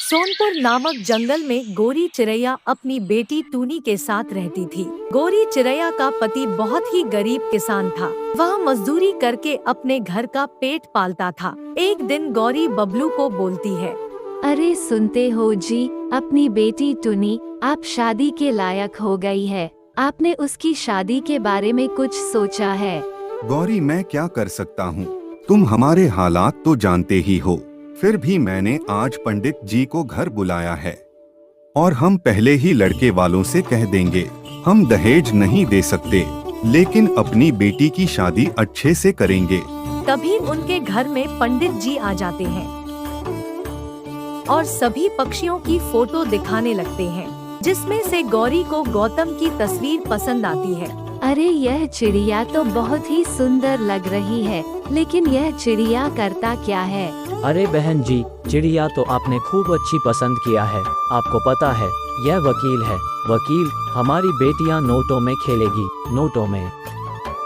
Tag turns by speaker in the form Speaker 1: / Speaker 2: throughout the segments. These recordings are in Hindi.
Speaker 1: सोनपुर नामक जंगल में गोरी चिरैया अपनी बेटी टूनी के साथ रहती थी। गोरी चिरैया का पति बहुत ही गरीब किसान था। वह मजदूरी करके अपने घर का पेट पालता था। एक दिन गौरी बबलू को बोलती है,
Speaker 2: अरे सुनते हो जी, अपनी बेटी टुनी आप शादी के लायक हो गई है। आपने उसकी शादी के बारे में कुछ सोचा है?
Speaker 3: गौरी, मैं क्या कर सकता हूँ, तुम हमारे हालात तो जानते ही हो। फिर भी मैंने आज पंडित जी को घर बुलाया है और हम पहले ही लड़के वालों से कह देंगे हम दहेज नहीं दे सकते, लेकिन अपनी बेटी की शादी अच्छे से करेंगे।
Speaker 1: तभी उनके घर में पंडित जी आ जाते हैं और सभी पक्षियों की फोटो दिखाने लगते हैं, जिसमें से गौरी को गौतम की तस्वीर पसंद आती है।
Speaker 2: अरे यह चिड़िया तो बहुत ही सुंदर लग रही है, लेकिन यह चिड़िया करता क्या है?
Speaker 4: अरे बहन जी, चिड़िया तो आपने खूब अच्छी पसंद किया है। आपको पता है यह वकील है। वकील, हमारी बेटियां नोटों में खेलेगी, नोटों में।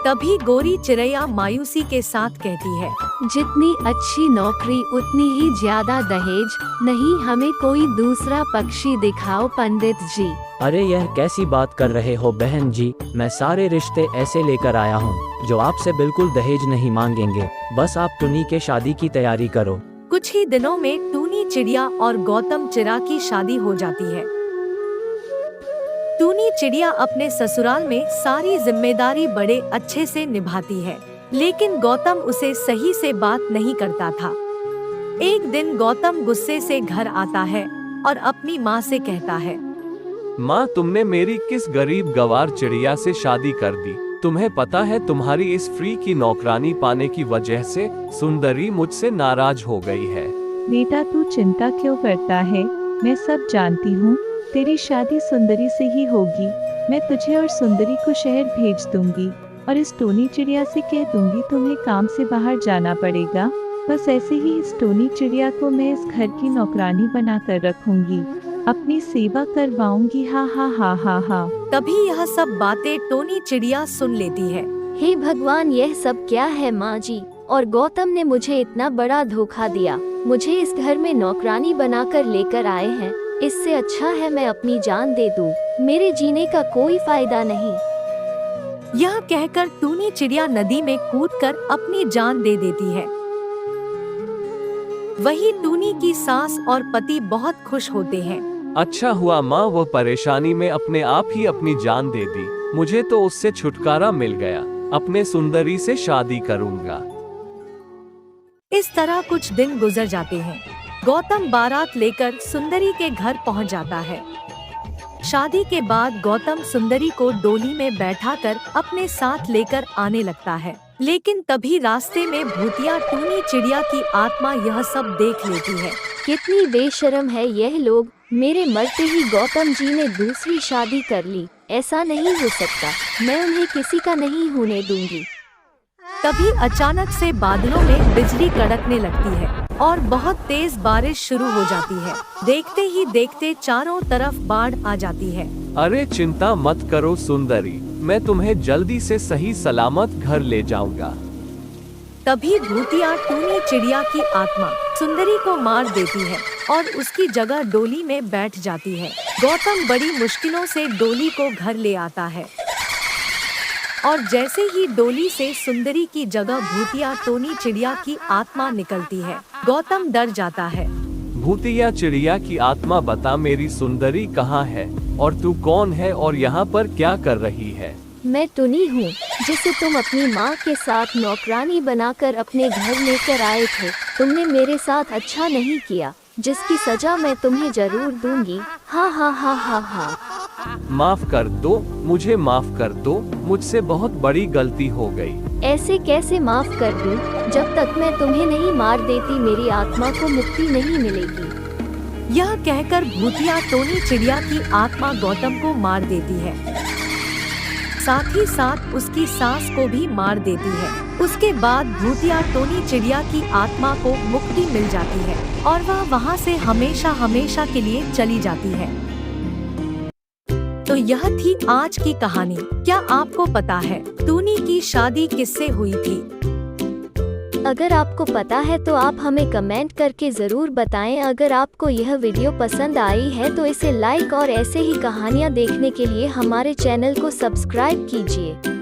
Speaker 1: तभी गोरी चिरैया मायूसी के साथ कहती है,
Speaker 2: जितनी अच्छी नौकरी उतनी ही ज्यादा दहेज। नहीं, हमें कोई दूसरा पक्षी दिखाओ पंडित जी।
Speaker 4: अरे यह कैसी बात कर रहे हो बहन जी, मैं सारे रिश्ते ऐसे लेकर आया हूँ जो आपसे बिल्कुल दहेज नहीं मांगेंगे। बस आप टुनी के शादी की तैयारी करो।
Speaker 1: कुछ ही दिनों में टूनी चिड़िया और गौतम चिरा की शादी हो जाती है। टूनी चिड़िया अपने ससुराल में सारी जिम्मेदारी बड़े अच्छे से निभाती है, लेकिन गौतम उसे सही से बात नहीं करता था। एक दिन गौतम गुस्से से घर आता है और अपनी माँ से कहता है,
Speaker 5: माँ, तुमने मेरी किस गरीब गवार चिड़िया से शादी कर दी। तुम्हें पता है तुम्हारी इस फ्री की नौकरानी पाने की वजह से सुंदरी मुझसे नाराज हो गई है।
Speaker 6: बेटा, तू चिंता क्यों करता है? मैं सब जानती हूँ। तेरी शादी सुंदरी से ही होगी। मैं तुझे और सुंदरी को शहर भेज दूंगी और इस टोनी चिड़िया से कह दूंगी तुम्हें काम से बाहर जाना पड़ेगा। बस ऐसे ही इस टोनी चिड़िया को मैं इस घर की नौकरानी बना कर रखूंगी, अपनी सेवा करवाऊंगी। हा हा हा हा हा।
Speaker 1: तभी यह सब बातें टोनी चिड़िया सुन लेती है।
Speaker 2: हे भगवान, यह सब क्या है माँ जी? और गौतम ने मुझे इतना बड़ा धोखा दिया। मुझे इस घर में नौकरानी बनाकर लेकर आए हैं। इससे अच्छा है मैं अपनी जान दे दूं। मेरे जीने का कोई फायदा नहीं।
Speaker 1: यह कहकर टूनी चिड़िया नदी में कूदकर अपनी जान दे देती है। वही टूनी की सास और पति बहुत खुश होते हैं।
Speaker 5: अच्छा हुआ माँ, वह परेशानी में अपने आप ही अपनी जान दे दी। मुझे तो उससे छुटकारा मिल गया। अपने सुंदरी से शादी करूँगा।
Speaker 1: इस तरह कुछ दिन गुजर जाते हैं। गौतम बारात लेकर सुंदरी के घर पहुंच जाता है। शादी के बाद गौतम सुंदरी को डोली में बैठाकर अपने साथ लेकर आने लगता है, लेकिन तभी रास्ते में भूतिया टूनी चिड़िया की आत्मा यह सब देख लेती है।
Speaker 2: कितनी बेशर्म है यह लोग। मेरे मरते ही गौतम जी ने दूसरी शादी कर ली। ऐसा नहीं हो सकता। मैं उन्हें किसी का नहीं होने दूंगी।
Speaker 1: तभी अचानक से बादलों में बिजली कड़कने लगती है और बहुत तेज बारिश शुरू हो जाती है। देखते ही देखते चारों तरफ बाढ़ आ जाती है।
Speaker 5: अरे चिंता मत करो सुंदरी, मैं तुम्हें जल्दी से सही सलामत घर ले जाऊंगा।
Speaker 1: तभी भूतिया टूनी चिड़िया की आत्मा सुंदरी को मार देती है और उसकी जगह डोली में बैठ जाती है। गौतम बड़ी मुश्किलों से डोली को घर ले आता है और जैसे ही डोली से सुंदरी की जगह भूतिया टोनी चिड़िया की आत्मा निकलती है, गौतम डर जाता है।
Speaker 5: भूतिया चिड़िया की आत्मा, बता मेरी सुंदरी कहाँ है और तू कौन है और यहाँ पर क्या कर रही है?
Speaker 2: मैं टुनी हूँ, जिसे तुम अपनी माँ के साथ नौकरानी बनाकर अपने घर लेकर आए थे। तुमने मेरे साथ अच्छा नहीं किया, जिसकी सजा मैं तुम्हें जरूर दूंगी। हा हा हा हा हा।
Speaker 5: माफ कर दो, मुझे माफ कर दो। मुझसे बहुत बड़ी गलती हो गई।
Speaker 2: ऐसे कैसे माफ कर दूं? जब तक मैं तुम्हें नहीं मार देती मेरी आत्मा को मुक्ति नहीं मिलेगी।
Speaker 1: यह कहकर भूतिया टोनी चिड़िया की आत्मा गौतम को मार देती है, साथ ही साथ उसकी सास को भी मार देती है। उसके बाद भूतिया टोनी चिड़िया की आत्मा को मुक्ति मिल जाती है और वह वहाँ से हमेशा हमेशा के लिए चली जाती है। तो यह थी आज की कहानी। क्या आपको पता है टूनी की शादी किससे हुई थी?
Speaker 2: अगर आपको पता है तो आप हमें कमेंट करके ज़रूर बताएं। अगर आपको यह वीडियो पसंद आई है तो इसे लाइक और ऐसे ही कहानियाँ देखने के लिए हमारे चैनल को सब्सक्राइब कीजिए।